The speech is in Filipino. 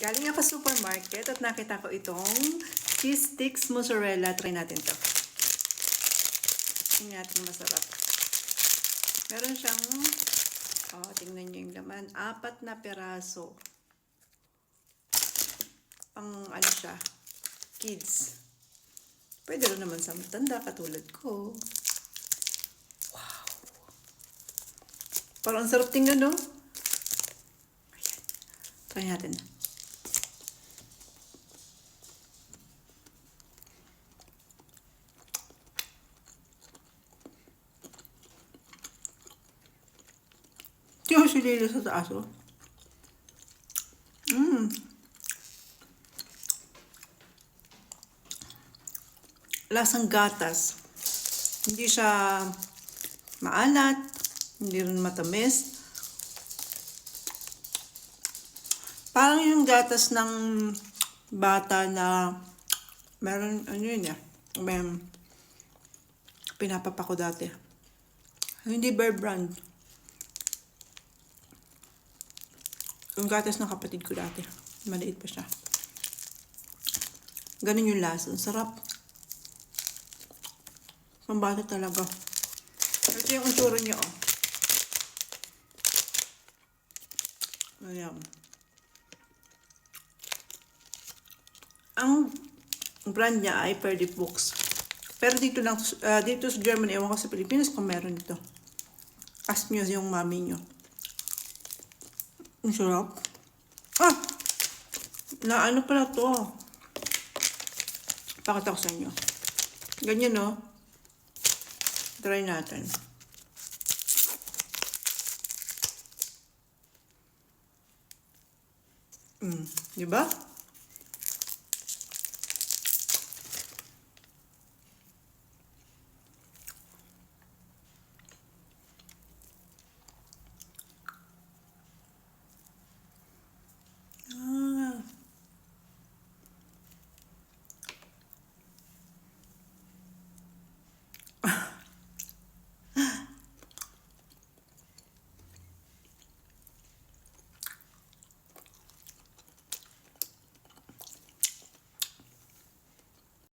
Galing ako sa supermarket at nakita ko itong cheese sticks mozzarella. Try natin to. Tingnan natin masarap. Meron siyang, tingnan nyo yung laman. 4 na peraso. Pang ano siya, kids. Pwede rin naman sa matanda katulad ko. Wow. Parang sarap tingnan, no? Ayan. Try natin. Yung sililo sa taas, oh. Lasang gatas. Hindi siya maalat, hindi rin matamis. Parang yung gatas ng bata na meron, ano yun ya, may pinapapa ko dati. Hindi Bear Brand. Yung gatas ng kapatid ko dati. Maliit pa siya. Ganun yung lasa. Ang sarap. Pambata talaga. Ito yung unsura niya, oh. Ayan. Ang brand niya ay Perdip Books. Pero dito lang, dito sa Germany, ewan ko sa Pilipinas kung meron dito. Ask nyo yung mami nyo. Ang sarap. Na ano pala to? Pakita ko sa inyo. Ganyan, no? Try natin. Diba?